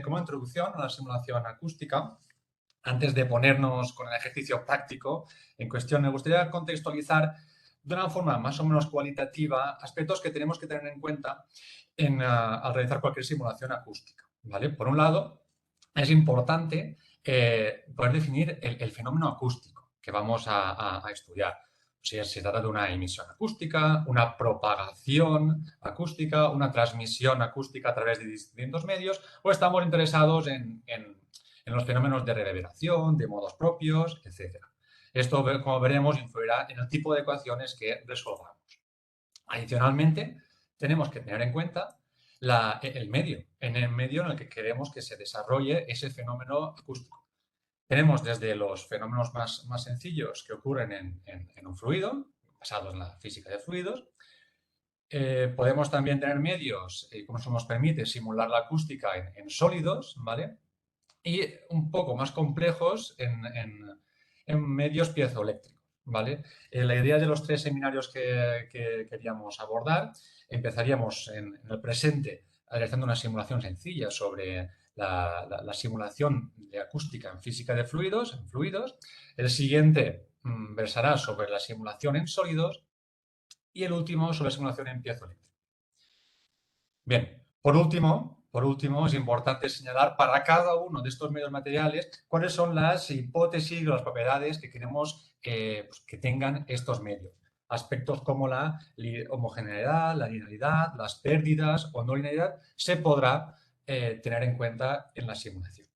como introducción a la simulación acústica, antes de ponernos con el ejercicio práctico en cuestión, me gustaría contextualizar de una forma más o menos cualitativa aspectos que tenemos que tener en cuenta al realizar cualquier simulación acústica, ¿vale? Por un lado, es importante poder definir el fenómeno acústico que vamos a estudiar. Si se trata de una emisión acústica, una propagación acústica, una transmisión acústica a través de distintos medios, o estamos interesados en los fenómenos de reverberación, de modos propios, etc. Esto, como veremos, influirá en el tipo de ecuaciones que resolvamos. Adicionalmente, tenemos que tener en cuenta el medio en el que queremos que se desarrolle ese fenómeno acústico. Tenemos desde los fenómenos más sencillos que ocurren en un fluido, basados en la física de fluidos. Podemos también tener medios, como eso nos permite, simular la acústica en sólidos, ¿vale? Y un poco más complejos en medios piezoeléctricos, ¿vale? La idea de los 3 seminarios que queríamos abordar, empezaríamos en el presente realizando una simulación sencilla sobre la simulación de acústica en física de fluidos, en fluidos. El siguiente versará sobre la simulación en sólidos y el último sobre la simulación en piezoeléctrico. Bien, por último, es importante señalar para cada uno de estos medios materiales cuáles son las hipótesis o las propiedades que queremos que tengan estos medios. Aspectos como la homogeneidad, la linealidad, las pérdidas o no linealidad se podrá tener en cuenta en la simulación.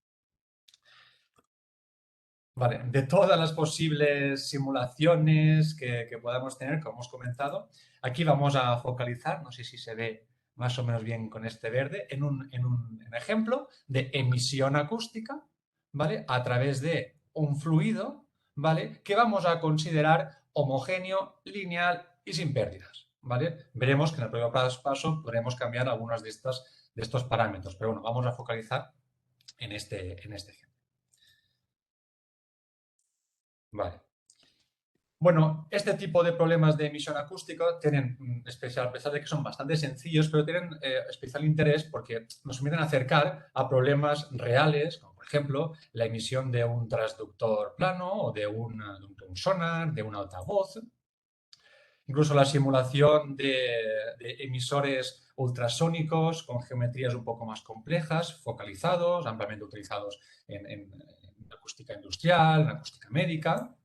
Vale, de todas las posibles simulaciones que podamos tener, como hemos comentado, aquí vamos a focalizar, no sé si se ve más o menos bien con este verde, en un ejemplo de emisión acústica, ¿vale? A través de un fluido, ¿vale? Que vamos a considerar homogéneo, lineal y sin pérdidas, ¿vale? Veremos que en el próximo paso podremos cambiar algunos de estos parámetros, pero bueno, vamos a focalizar en este ejemplo. Vale. Bueno, este tipo de problemas de emisión acústica tienen especial, a pesar de que son bastante sencillos, pero tienen especial interés porque nos permiten acercar a problemas reales, como por ejemplo la emisión de un transductor plano o de un sonar, de un altavoz. Incluso la simulación de emisores ultrasónicos con geometrías un poco más complejas, focalizados, ampliamente utilizados en acústica industrial, en acústica médica.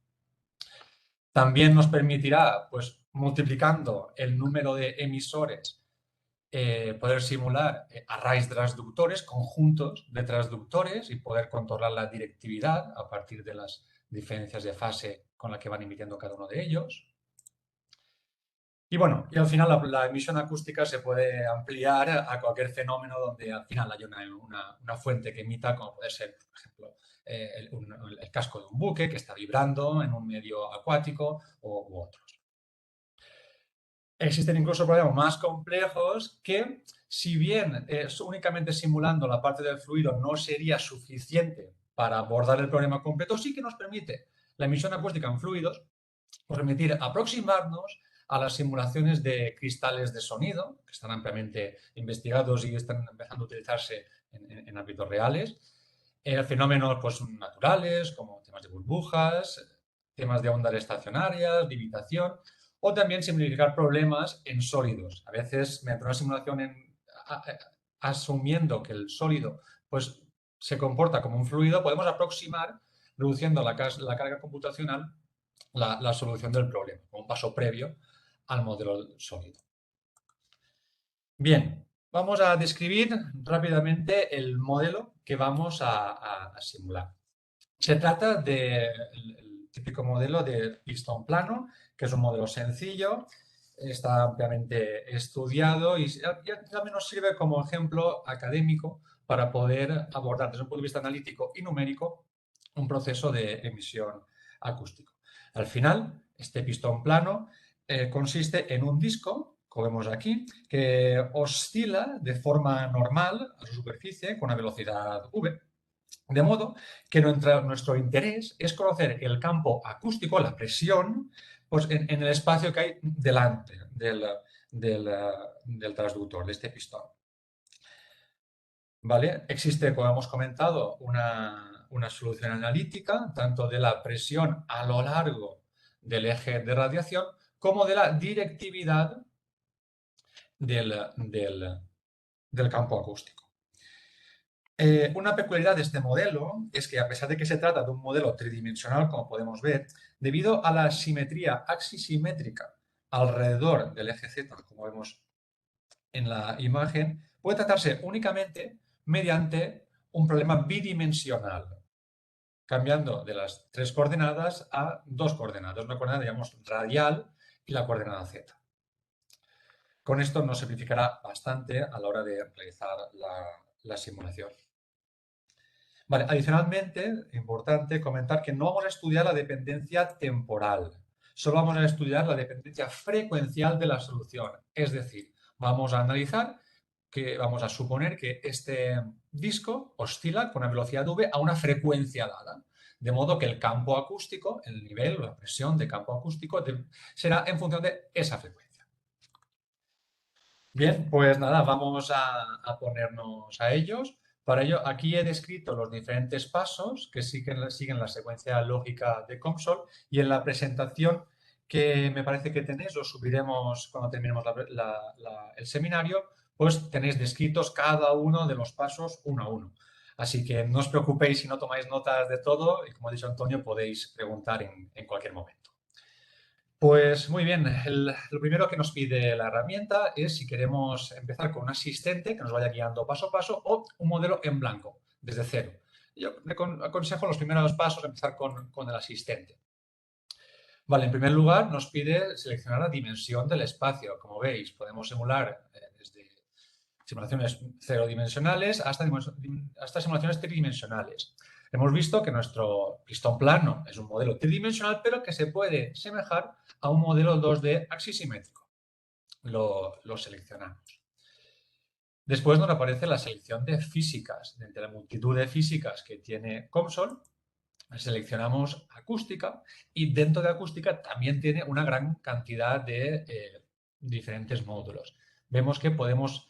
También nos permitirá, pues, multiplicando el número de emisores, poder simular arrays transductores, conjuntos de transductores y poder controlar la directividad a partir de las diferencias de fase con la que van emitiendo cada uno de ellos. Y bueno, y al final la emisión acústica se puede ampliar a cualquier fenómeno donde al final hay una fuente que emita, como puede ser, por ejemplo, el casco de un buque que está vibrando en un medio acuático u otros. Existen incluso problemas más complejos que, si bien únicamente simulando la parte del fluido no sería suficiente para abordar el problema completo, sí que nos permite la emisión acústica en fluidos, permitir aproximarnos a las simulaciones de cristales de sonido, que están ampliamente investigados y están empezando a utilizarse en ámbitos reales, fenómenos pues, naturales, como temas de burbujas, temas de ondas estacionarias, de imitación, o también simplificar problemas en sólidos. A veces, mediante una simulación asumiendo que el sólido pues, se comporta como un fluido, podemos aproximar, reduciendo la carga computacional, la solución del problema, como un paso previo al modelo sólido. Bien, vamos a describir rápidamente el modelo que vamos a simular. Se trata del típico modelo de pistón plano, que es un modelo sencillo, está ampliamente estudiado y también nos sirve como ejemplo académico para poder abordar desde un punto de vista analítico y numérico un proceso de emisión acústico. Al final, este pistón plano consiste en un disco, como vemos aquí, que oscila de forma normal a su superficie con una velocidad v. De modo que nuestro interés es conocer el campo acústico, la presión, pues en el espacio que hay delante del transductor, de este pistón. ¿vale? Existe, como hemos comentado, una solución analítica, tanto de la presión a lo largo del eje de radiación como de la directividad del campo acústico. Una peculiaridad de este modelo es que, a pesar de que se trata de un modelo tridimensional, como podemos ver, debido a la simetría axisimétrica alrededor del eje Z, como vemos en la imagen, puede tratarse únicamente mediante un problema bidimensional, cambiando de las 3 coordenadas a 2 coordenadas. Una coordenada, digamos, radial y la coordenada Z. Con esto nos simplificará bastante a la hora de realizar la simulación. Vale, adicionalmente, importante comentar que no vamos a estudiar la dependencia temporal, solo vamos a estudiar la dependencia frecuencial de la solución. Es decir, vamos a analizar que vamos a suponer que este disco oscila con una velocidad v a una frecuencia dada, de modo que el campo acústico, el nivel o la presión de campo acústico será en función de esa frecuencia. Bien, pues nada, vamos a ponernos a ellos. Para ello, aquí he descrito los diferentes pasos que siguen la secuencia lógica de COMSOL y en la presentación que me parece que tenéis, lo subiremos cuando terminemos el seminario, pues tenéis descritos cada uno de los pasos uno a uno. Así que no os preocupéis si no tomáis notas de todo y, como ha dicho Antonio, podéis preguntar en cualquier momento. Pues muy bien, lo primero que nos pide la herramienta es si queremos empezar con un asistente que nos vaya guiando paso a paso o un modelo en blanco, desde cero. Yo aconsejo los primeros pasos empezar con el asistente. Vale, en primer lugar nos pide seleccionar la dimensión del espacio. Como veis, podemos simular desde simulaciones cero-dimensionales hasta simulaciones tridimensionales. Hemos visto que nuestro pistón plano es un modelo tridimensional, pero que se puede semejar a un modelo 2D axisimétrico. Lo seleccionamos. Después nos aparece la selección de físicas. De entre la multitud de físicas que tiene COMSOL, seleccionamos acústica y dentro de acústica también tiene una gran cantidad de diferentes módulos. Vemos que podemos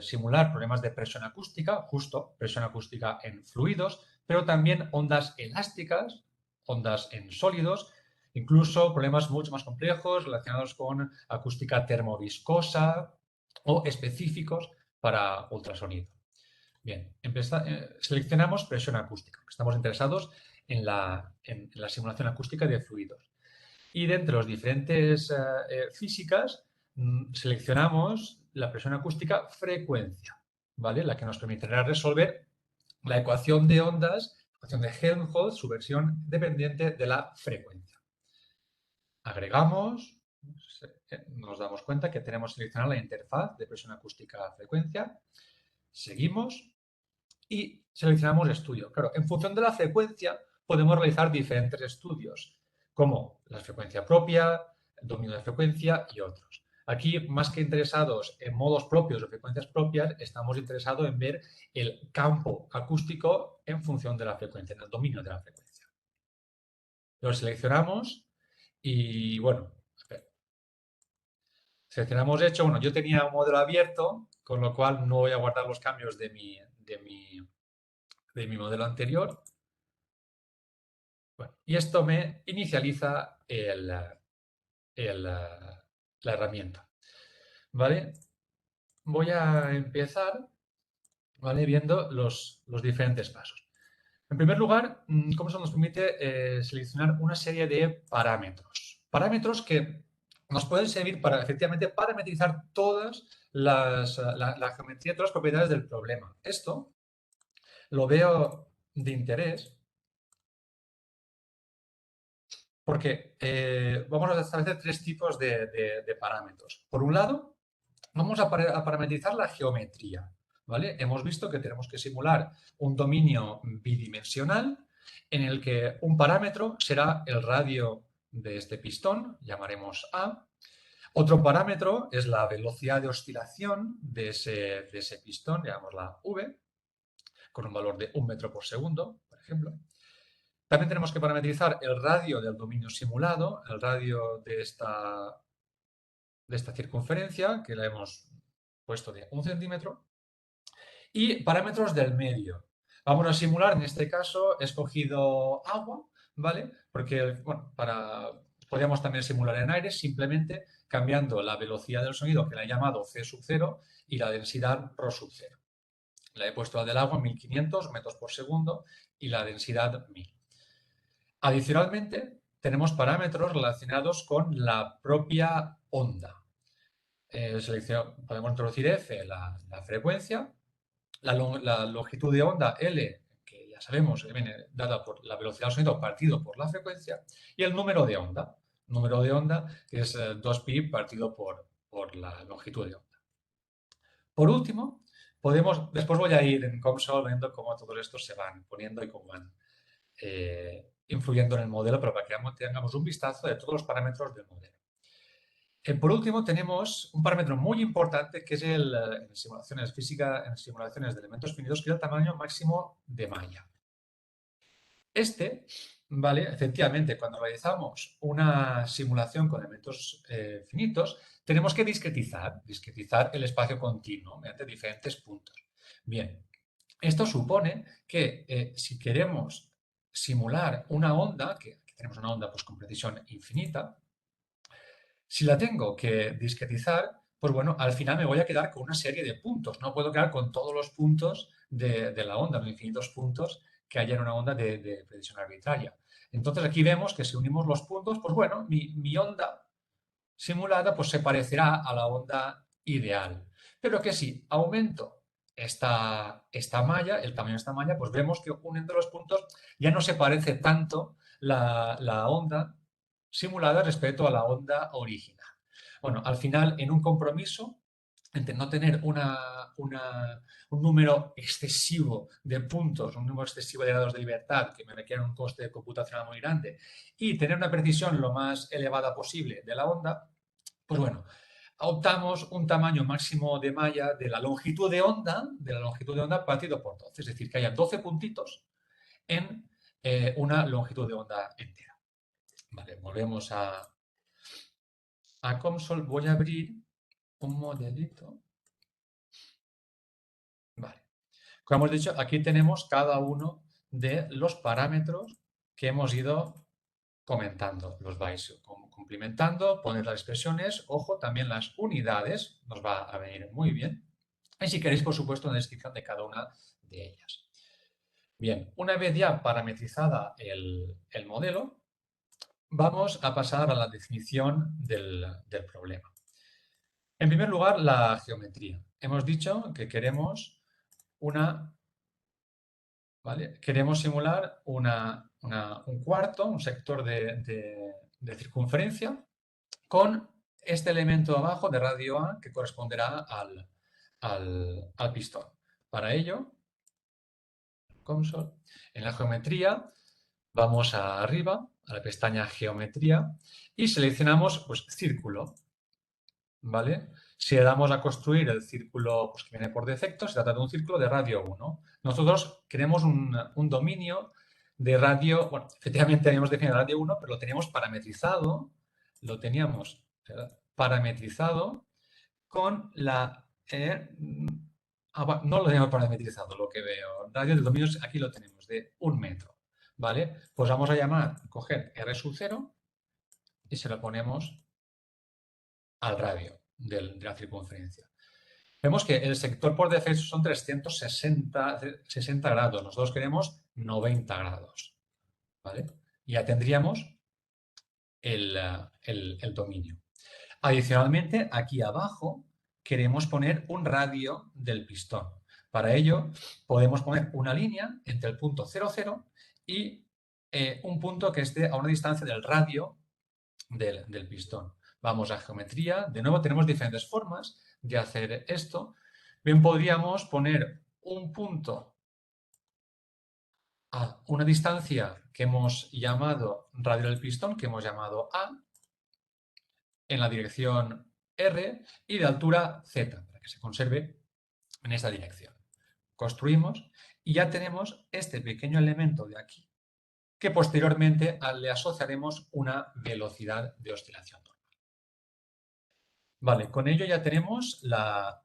simular problemas de presión acústica, justo presión acústica en fluidos, pero también ondas elásticas, ondas en sólidos, incluso problemas mucho más complejos relacionados con acústica termoviscosa o específicos para ultrasonido. Bien, seleccionamos presión acústica. Estamos interesados en la simulación acústica de fluidos. Y de entre las diferentes físicas, seleccionamos la presión acústica frecuencia, ¿vale? La que nos permitirá resolver la ecuación de ondas, ecuación de Helmholtz, su versión dependiente de la frecuencia. Agregamos, nos damos cuenta que tenemos seleccionada la interfaz de presión acústica frecuencia. Seguimos y seleccionamos estudio. Claro, en función de la frecuencia podemos realizar diferentes estudios, como la frecuencia propia, el dominio de frecuencia y otros. Aquí, más que interesados en modos propios o frecuencias propias, estamos interesados en ver el campo acústico en función de la frecuencia, en el dominio de la frecuencia. Lo seleccionamos y, bueno, seleccionamos hecho. Bueno, yo tenía un modelo abierto, con lo cual no voy a guardar los cambios de mi modelo anterior. Bueno, y esto me inicializa la herramienta. ¿Vale? Voy a empezar, ¿vale?, viendo los diferentes pasos. En primer lugar, COMSOL nos permite seleccionar una serie de parámetros. Parámetros que nos pueden servir para efectivamente parametrizar todas la geometría, todas las propiedades del problema. Esto lo veo de interés porque vamos a establecer 3 tipos de parámetros. Por un lado, vamos a parametrizar la geometría, ¿vale? Hemos visto que tenemos que simular un dominio bidimensional en el que un parámetro será el radio de este pistón, llamaremos A. Otro parámetro es la velocidad de oscilación de ese pistón, llamémosla V, con un valor de 1 metro por segundo, por ejemplo. También tenemos que parametrizar el radio del dominio simulado, el radio de esta circunferencia, que la hemos puesto de 1 centímetro. Y parámetros del medio. Vamos a simular, en este caso, he escogido agua, ¿vale? Porque, bueno, podríamos también simular en aire, simplemente cambiando la velocidad del sonido, que la he llamado C sub 0, y la densidad ρ sub 0. La he puesto la del agua en 1500 metros por segundo y la densidad 1000. Adicionalmente, tenemos parámetros relacionados con la propia onda. Podemos introducir F, la frecuencia, la longitud de onda L, que ya sabemos que viene dada por la velocidad del sonido partido por la frecuencia, y el número de onda. Número de onda que es 2pi partido por la longitud de onda. Por último, después voy a ir en COMSOL viendo cómo todos estos se van poniendo y cómo van influyendo en el modelo, pero para que tengamos un vistazo de todos los parámetros del modelo. Por último, tenemos un parámetro muy importante que es en simulaciones físicas, en simulaciones de elementos finitos, que es el tamaño máximo de malla. ¿Vale? Efectivamente, cuando realizamos una simulación con elementos finitos, tenemos que discretizar el espacio continuo mediante diferentes puntos. Bien, esto supone que si queremos simular una onda, que tenemos una onda pues, con precisión infinita, si la tengo que discretizar, pues bueno, al final me voy a quedar con una serie de puntos. No puedo quedar con todos los puntos de la onda, los infinitos puntos que hay en una onda de precisión arbitraria. Entonces aquí vemos que si unimos los puntos, pues bueno, mi onda simulada pues se parecerá a la onda ideal. Pero que si aumento esta malla, el tamaño de esta malla, pues vemos que uniendo los puntos ya no se parece tanto la onda simulada respecto a la onda original. Bueno, al final, en un compromiso entre no tener un número excesivo de puntos, un número excesivo de grados de libertad que me requiere un coste computacional muy grande y tener una precisión lo más elevada posible de la onda, pues bueno, optamos un tamaño máximo de malla de la longitud de onda partido por 12, es decir, que haya 12 puntitos en una longitud de onda entera. Vale, volvemos a COMSOL. Voy a abrir un modelito. Vale. Como hemos dicho, aquí tenemos cada uno de los parámetros que hemos ido comentando. Los vais cumplimentando, poner las expresiones, ojo, también las unidades, nos va a venir muy bien. Y si queréis, por supuesto, una descripción de cada una de ellas. Bien, una vez ya parametrizada el modelo, vamos a pasar a la definición del problema. En primer lugar, la geometría. Hemos dicho que queremos queremos simular un cuarto, un sector de circunferencia con este elemento abajo de radio A que corresponderá al pistón. Para ello, COMSOL, en la geometría vamos arriba, a la pestaña Geometría, y seleccionamos pues, Círculo. ¿Vale? Si le damos a construir el círculo pues, que viene por defecto, se trata de un círculo de radio 1. Nosotros queremos un dominio de radio, bueno, efectivamente teníamos definido radio 1, pero lo teníamos parametrizado, con la... no lo teníamos parametrizado, lo que veo. Radio de dominios, aquí lo tenemos, de 1 metro. ¿Vale? Pues vamos a coger R sub 0 y se lo ponemos al radio de la circunferencia. Vemos que el sector por defecto son 360 grados. Nosotros queremos 90 grados. ¿Vale? Ya tendríamos el dominio. Adicionalmente, aquí abajo queremos poner un radio del pistón. Para ello, podemos poner una línea entre el punto 0, 0 y un punto que esté a una distancia del radio del pistón. Vamos a geometría. De nuevo, tenemos diferentes formas de hacer esto. Bien, podríamos poner un punto a una distancia que hemos llamado radio del pistón, que hemos llamado A, en la dirección R y de altura Z, para que se conserve en esta dirección. Construimos y ya tenemos este pequeño elemento de aquí, que posteriormente le asociaremos una velocidad de oscilación. Vale, con ello ya tenemos la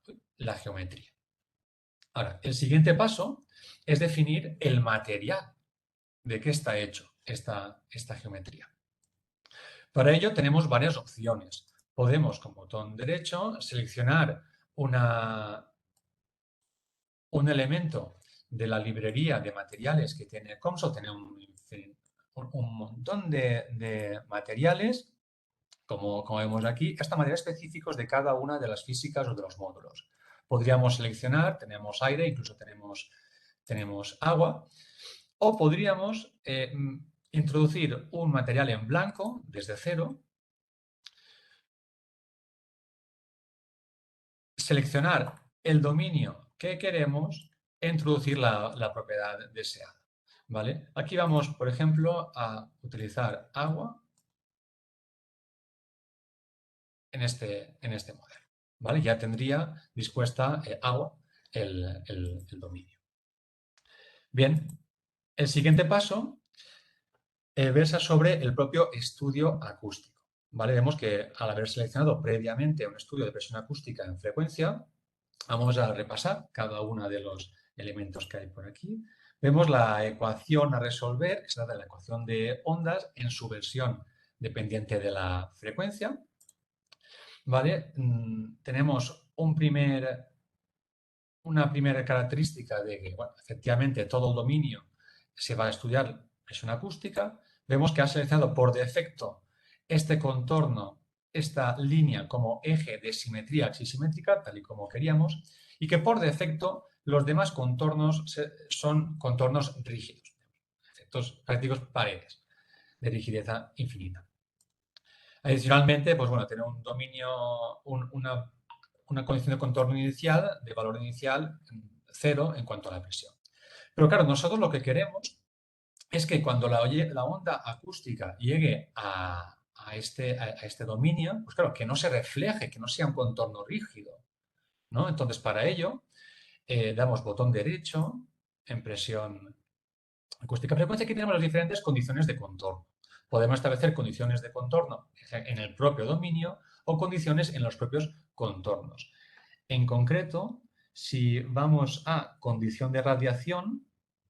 geometría. Ahora, el siguiente paso es definir el material de qué está hecho esta geometría. Para ello tenemos varias opciones. Podemos, con botón derecho, seleccionar un elemento de la librería de materiales que tiene COMSOL. Tiene un montón de materiales, como vemos aquí, estos materiales específicos de cada una de las físicas o de los módulos. Podríamos seleccionar, tenemos aire, incluso tenemos agua, o podríamos introducir un material en blanco desde cero, seleccionar el dominio que queremos e introducir la propiedad deseada. ¿Vale? Aquí vamos, por ejemplo, a utilizar agua en este modelo. ¿Vale? Ya tendría dispuesta agua el dominio. Bien, el siguiente paso versa sobre el propio estudio acústico. ¿Vale? Vemos que al haber seleccionado previamente un estudio de presión acústica en frecuencia, vamos a repasar cada uno de los elementos que hay por aquí. Vemos la ecuación a resolver, que se trata de la ecuación de ondas en su versión dependiente de la frecuencia. ¿Vale? Tenemos una primera característica de que, bueno, efectivamente, todo el dominio se va a estudiar presión acústica. Vemos que ha seleccionado por defecto este contorno, esta línea como eje de simetría axisimétrica, tal y como queríamos, y que por defecto los demás contornos son contornos rígidos, efectos prácticos paredes de rigidez infinita. Adicionalmente, pues bueno, tener un dominio, una condición de contorno inicial, de valor inicial, 0 en cuanto a la presión. Pero claro, nosotros lo que queremos es que cuando la onda acústica llegue a este dominio, pues claro, que no se refleje, que no sea un contorno rígido, ¿no? Entonces, para ello, damos botón derecho en presión acústica frecuencia. Aquí tenemos las diferentes condiciones de contorno. Podemos establecer condiciones de contorno en el propio dominio o condiciones en los propios contornos. En concreto, si vamos a condición de radiación,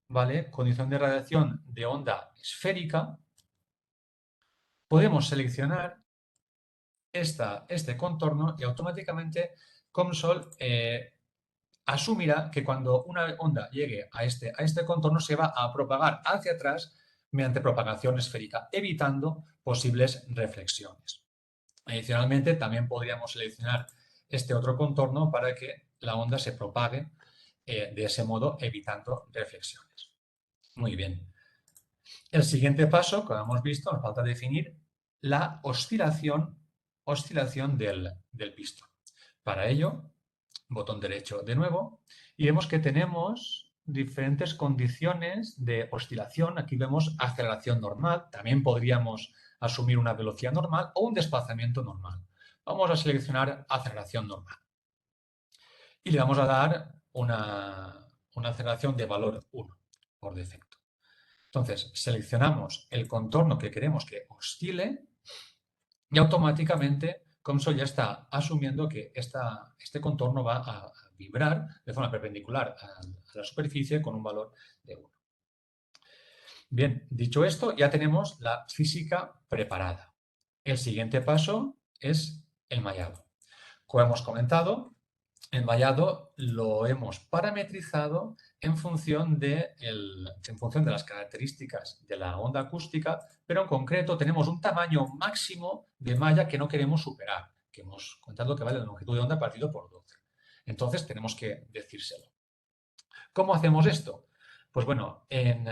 ¿vale? Condición de radiación de onda esférica, podemos seleccionar este contorno y automáticamente COMSOL asumirá que cuando una onda llegue a este contorno se va a propagar hacia atrás mediante propagación esférica, evitando posibles reflexiones. Adicionalmente, también podríamos seleccionar este otro contorno para que la onda se propague de ese modo, evitando reflexiones. Muy bien. El siguiente paso, como hemos visto, nos falta definir la oscilación del pistón. Para ello, botón derecho de nuevo, y vemos que tenemos diferentes condiciones de oscilación. Aquí vemos aceleración normal, también podríamos asumir una velocidad normal o un desplazamiento normal. Vamos a seleccionar aceleración normal. Y le vamos a dar una aceleración de valor 1 por defecto. Entonces, seleccionamos el contorno que queremos que oscile y automáticamente COMSOL ya está asumiendo que este contorno va a vibrar de forma perpendicular a la superficie con un valor de 1. Bien, dicho esto, ya tenemos la física preparada. El siguiente paso es el mallado. Como hemos comentado, el mallado lo hemos parametrizado en función de las características de la onda acústica, pero en concreto tenemos un tamaño máximo de malla que no queremos superar, que hemos contado que vale la longitud de onda partido por 12. Entonces tenemos que decírselo. ¿Cómo hacemos esto? Pues bueno, en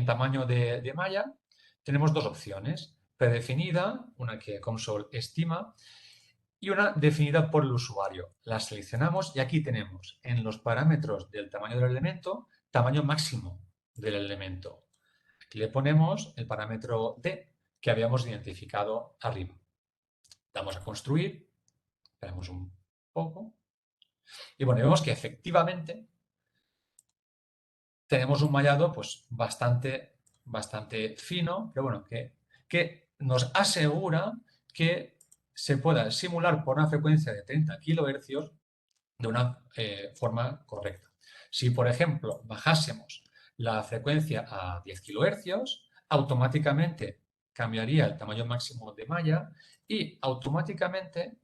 tamaño de malla tenemos dos opciones: predefinida, una que COMSOL estima, y una definida por el usuario. La seleccionamos y aquí tenemos en los parámetros del tamaño del elemento, tamaño máximo del elemento. Aquí le ponemos el parámetro D que habíamos identificado arriba. Damos a construir, esperamos un poco y bueno, vemos que efectivamente tenemos un mallado pues bastante fino, pero bueno, que nos asegura que se pueda simular por una frecuencia de 30 kHz de una forma correcta. Si, por ejemplo, bajásemos la frecuencia a 10 kHz, automáticamente cambiaría el tamaño máximo de malla y automáticamente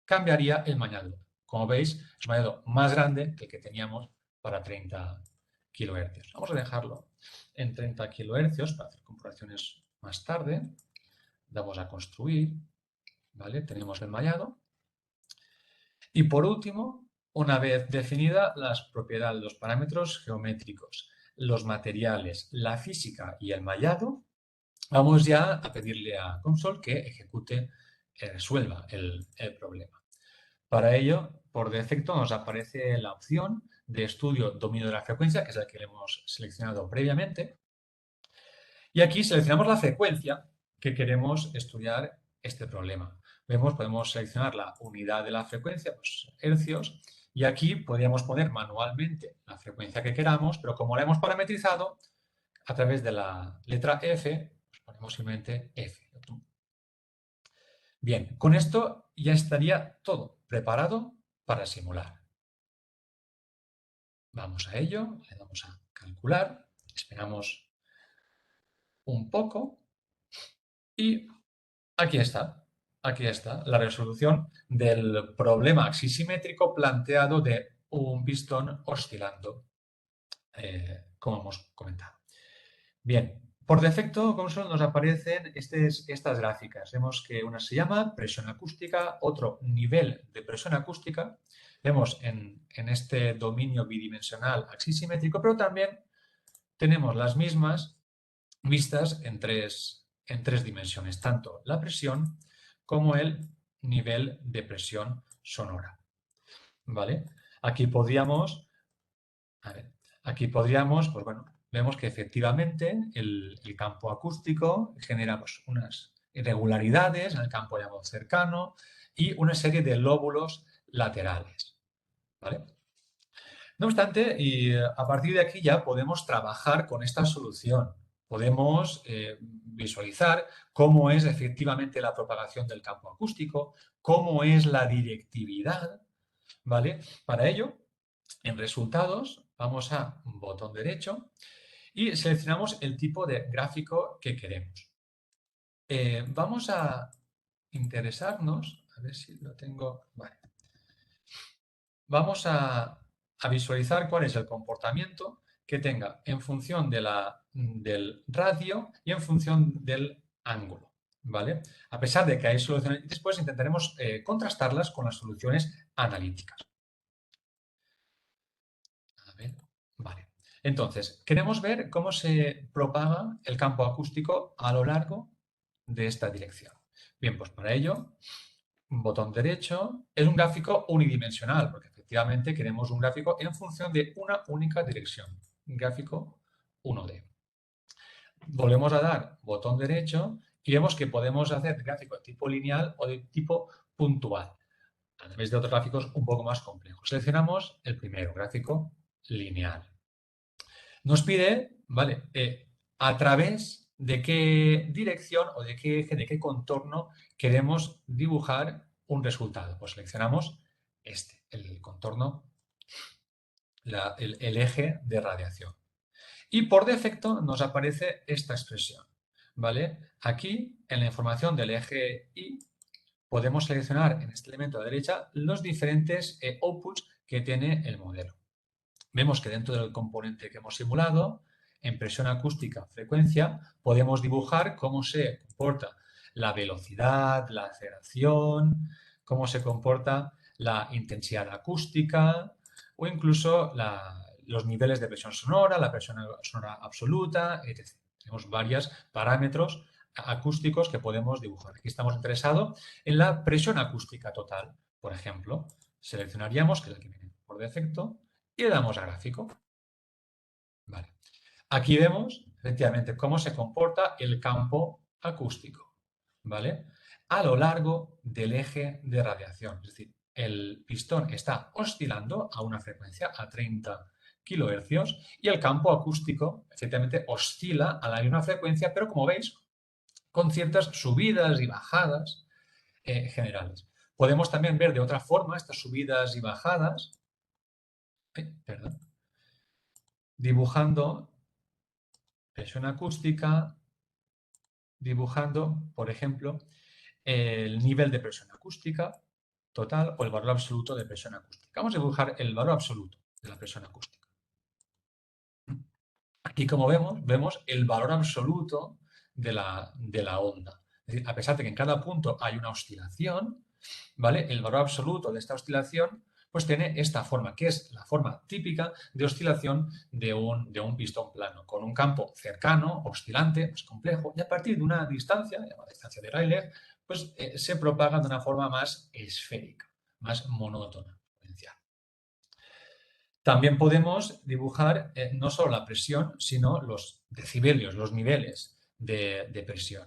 cambiaría el mallado. Como veis, es un mallado más grande que el que teníamos para 30 kHz. Vamos a dejarlo en 30 kHz para hacer comparaciones más tarde. Damos a construir, ¿vale? Tenemos el mallado. Y por último, una vez definidas las propiedades, los parámetros geométricos, los materiales, la física y el mallado, vamos ya a pedirle a Console que ejecute, resuelva el problema. Para ello, por defecto, nos aparece la opción de estudio dominio de la frecuencia, que es la que hemos seleccionado previamente. Y aquí seleccionamos la frecuencia que queremos estudiar este problema. Vemos, podemos seleccionar la unidad de la frecuencia, pues hercios, y aquí podríamos poner manualmente la frecuencia que queramos, pero como la hemos parametrizado, a través de la letra F, pues ponemos simplemente F. Bien, con esto ya estaría todo preparado para simular. Vamos a ello, le damos a calcular, esperamos un poco y aquí está la resolución del problema axisimétrico planteado de un pistón oscilando, como hemos comentado. Bien, por defecto, Console nos aparecen estas gráficas. Vemos que una se llama presión acústica, otro nivel de presión acústica. Vemos en este dominio bidimensional axisimétrico, pero también tenemos las mismas vistas en tres dimensiones, tanto la presión como el nivel de presión sonora. ¿Vale? Aquí podríamos, pues bueno, vemos que efectivamente el campo acústico genera pues, unas irregularidades en el campo de voz cercano y una serie de lóbulos laterales. ¿Vale? No obstante, y a partir de aquí ya podemos trabajar con esta solución. Podemos visualizar cómo es efectivamente la propagación del campo acústico, cómo es la directividad, ¿vale? Para ello, en resultados, vamos a un botón derecho y seleccionamos el tipo de gráfico que queremos. Vamos a interesarnos, a ver si lo tengo, vale. Vamos a visualizar cuál es el comportamiento que tenga en función del radio y en función del ángulo, ¿vale? A pesar de que hay soluciones, después intentaremos contrastarlas con las soluciones analíticas. A ver, vale. Entonces, queremos ver cómo se propaga el campo acústico a lo largo de esta dirección. Bien, pues para ello, un botón derecho es un gráfico unidimensional, porque efectivamente queremos un gráfico en función de una única dirección. Gráfico 1D. Volvemos a dar botón derecho y vemos que podemos hacer gráfico de tipo lineal o de tipo puntual, a través de otros gráficos un poco más complejos. Seleccionamos el primero, gráfico lineal. Nos pide, ¿vale? A través de qué dirección o de qué eje, de qué contorno queremos dibujar un resultado. Pues seleccionamos el contorno, el eje de radiación. Y por defecto nos aparece esta expresión, ¿vale? Aquí, en la información del eje Y, podemos seleccionar en este elemento a la derecha los diferentes outputs que tiene el modelo. Vemos que dentro del componente que hemos simulado, en presión acústica, frecuencia, podemos dibujar cómo se comporta la velocidad, la aceleración, cómo se comporta la intensidad acústica o incluso los niveles de presión sonora, la presión sonora absoluta, etc. Tenemos varios parámetros acústicos que podemos dibujar. Aquí estamos interesados en la presión acústica total, por ejemplo. Seleccionaríamos, que es la que viene por defecto, y le damos a gráfico. Vale. Aquí vemos, efectivamente, cómo se comporta el campo acústico, ¿vale? A lo largo del eje de radiación. Es decir, el pistón está oscilando a una frecuencia a 30 kHz y el campo acústico, efectivamente, oscila a la misma frecuencia, pero como veis, con ciertas subidas y bajadas generales. Podemos también ver de otra forma estas subidas y bajadas, dibujando presión acústica, dibujando, por ejemplo, el nivel de presión acústica total o el valor absoluto de presión acústica. Vamos a dibujar el valor absoluto de la presión acústica. Aquí, como vemos el valor absoluto de la onda. Es decir, a pesar de que en cada punto hay una oscilación, ¿vale? El valor absoluto de esta oscilación pues tiene esta forma, que es la forma típica de oscilación de un pistón plano, con un campo cercano, oscilante, más complejo, y a partir de una distancia, llamada distancia de Rayleigh, pues se propaga de una forma más esférica, más monótona. También podemos dibujar no solo la presión, sino los decibelios, los niveles de presión.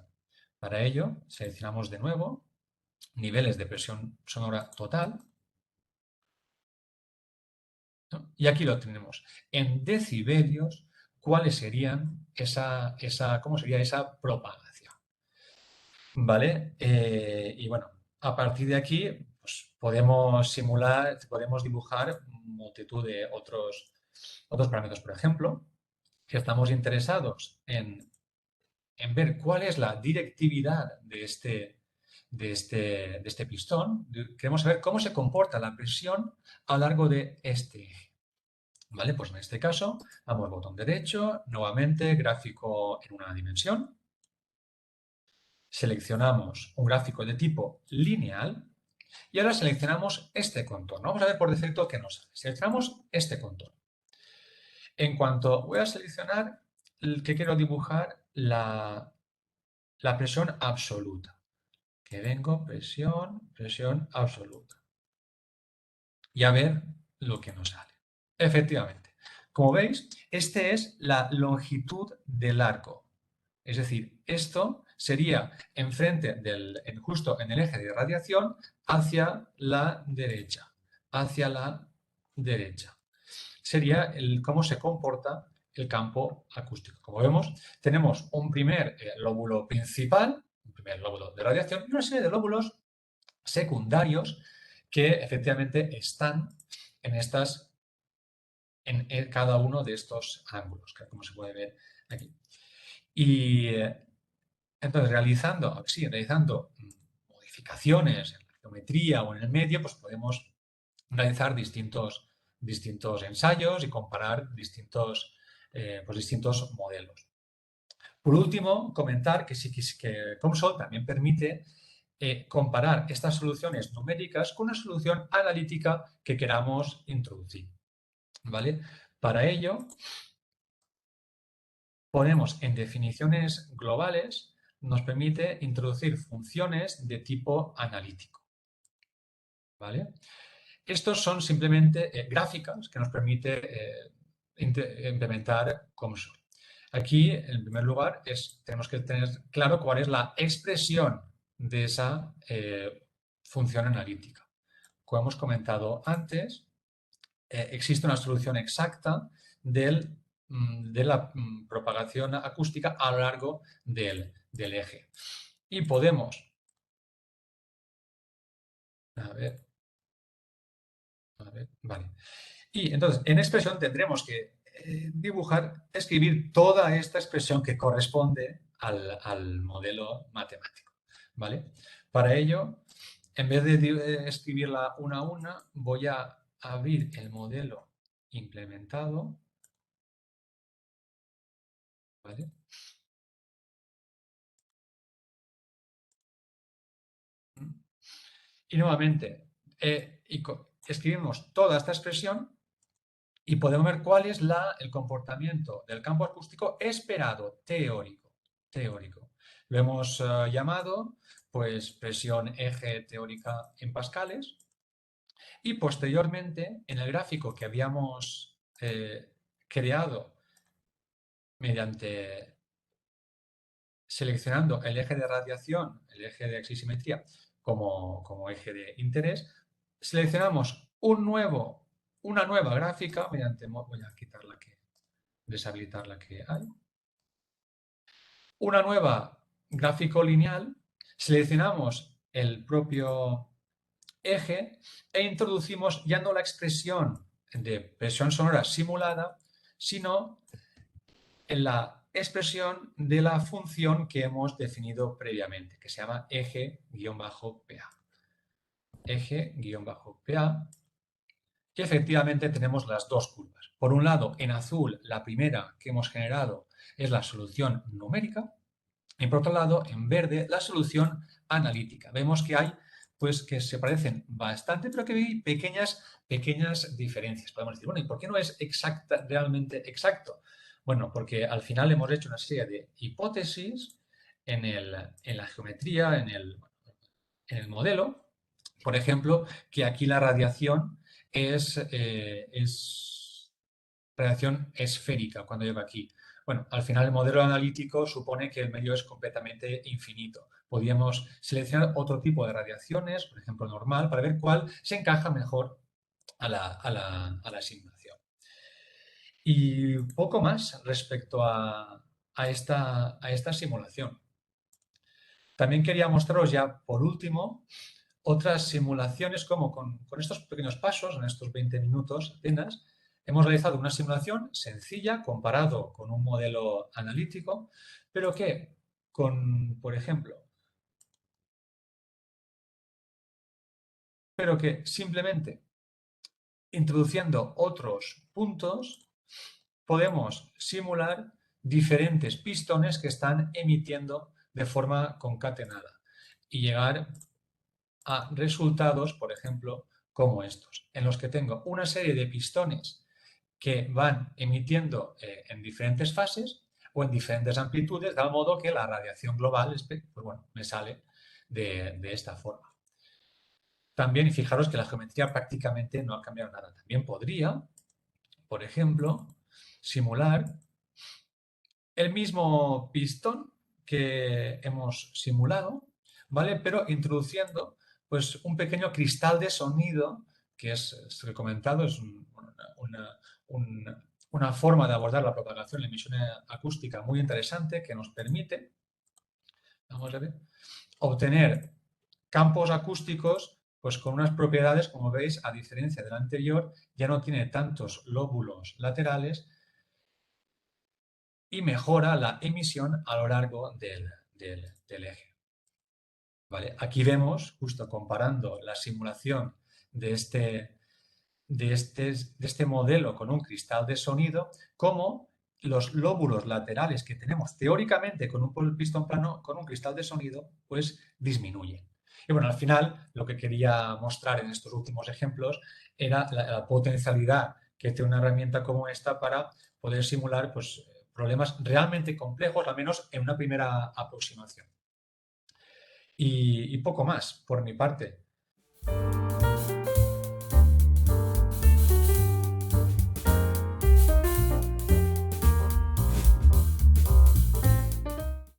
Para ello, seleccionamos de nuevo niveles de presión sonora total. ¿No? Y aquí lo tenemos. En decibelios, ¿cuáles serían cómo sería esa propagación? ¿Vale? Y bueno, a partir de aquí, pues podemos simular, podemos dibujar multitud de otros parámetros. Por ejemplo, si estamos interesados en ver cuál es la directividad de este pistón, queremos saber cómo se comporta la presión a lo largo de este eje. ¿Vale? Pues en este caso, damos botón derecho, nuevamente gráfico en una dimensión. Seleccionamos un gráfico de tipo lineal y ahora seleccionamos este contorno. Vamos a ver por defecto qué nos sale. Seleccionamos este contorno. En cuanto voy a seleccionar que quiero dibujar la presión absoluta. Que vengo, presión absoluta. Y a ver lo que nos sale. Efectivamente. Como veis, esta es la longitud del arco. Es decir, esto sería enfrente justo en el eje de radiación hacia la derecha. Hacia la derecha. Sería cómo se comporta el campo acústico. Como vemos, tenemos un primer lóbulo principal, un primer lóbulo de radiación y una serie de lóbulos secundarios que efectivamente están en cada uno de estos ángulos, como se puede ver aquí. Y entonces, realizando modificaciones en la geometría o en el medio, pues podemos realizar distintos ensayos y comparar distintos modelos. Por último, comentar que COMSOL también permite comparar estas soluciones numéricas con una solución analítica que queramos introducir. ¿Vale? Para ello, ponemos en definiciones globales, nos permite introducir funciones de tipo analítico. ¿Vale? Estos son simplemente gráficas que nos permite implementar COMSOL. Aquí, en primer lugar, tenemos que tener claro cuál es la expresión de esa función analítica. Como hemos comentado antes, existe una solución exacta de la propagación acústica a lo largo del eje. Y podemos... vale. Y entonces, en expresión tendremos que escribir toda esta expresión que corresponde al modelo matemático. ¿Vale? Para ello, en vez de escribirla una a una, voy a abrir el modelo implementado. ¿Vale? Y nuevamente, escribimos toda esta expresión y podemos ver cuál es el comportamiento del campo acústico esperado, teórico. Lo hemos llamado pues presión eje teórica en pascales y posteriormente en el gráfico que habíamos creado mediante seleccionando el eje de radiación, el eje de axisimetría como eje de interés, seleccionamos una nueva gráfica mediante, voy a quitar deshabilitar la que hay, una nueva gráfico lineal, seleccionamos el propio eje e introducimos ya no la expresión de presión sonora simulada, sino en la expresión de la función que hemos definido previamente, que se llama eje-PA. Eje-PA, que efectivamente tenemos las dos curvas. Por un lado, en azul, la primera que hemos generado es la solución numérica, y por otro lado, en verde, la solución analítica. Vemos que hay, pues, que se parecen bastante, pero que hay pequeñas diferencias. Podemos decir, bueno, ¿y por qué no es realmente exacto? Bueno, porque al final hemos hecho una serie de hipótesis en la geometría, en el modelo. Por ejemplo, que aquí la radiación es radiación esférica cuando llego aquí. Bueno, al final el modelo analítico supone que el medio es completamente infinito. Podríamos seleccionar otro tipo de radiaciones, por ejemplo normal, para ver cuál se encaja mejor a la simulación. Y poco más respecto a esta simulación. También quería mostraros ya por último otras simulaciones como con estos pequeños pasos, en estos 20 minutos apenas, hemos realizado una simulación sencilla comparado con un modelo analítico, pero que por ejemplo, pero que simplemente introduciendo otros puntos podemos simular diferentes pistones que están emitiendo de forma concatenada y llegar a resultados, por ejemplo, como estos, en los que tengo una serie de pistones que van emitiendo en diferentes fases o en diferentes amplitudes, de tal modo que la radiación global pues bueno, me sale de esta forma. También, fijaros que la geometría prácticamente no ha cambiado nada. También podría, por ejemplo, simular el mismo pistón que hemos simulado, ¿vale? Pero introduciendo pues, un pequeño cristal de sonido, que es lo he comentado, es una forma de abordar la propagación y la emisión acústica muy interesante que nos permite, vamos a ver, obtener campos acústicos pues con unas propiedades, como veis, a diferencia del anterior, ya no tiene tantos lóbulos laterales y mejora la emisión a lo largo del eje. ¿Vale? Aquí vemos, justo comparando la simulación de este modelo con un cristal de sonido, cómo los lóbulos laterales que tenemos teóricamente con un pistón plano, con un cristal de sonido, pues disminuyen. Y bueno, al final lo que quería mostrar en estos últimos ejemplos era la potencialidad que tiene una herramienta como esta para poder simular pues, problemas realmente complejos, al menos en una primera aproximación. Y poco más por mi parte.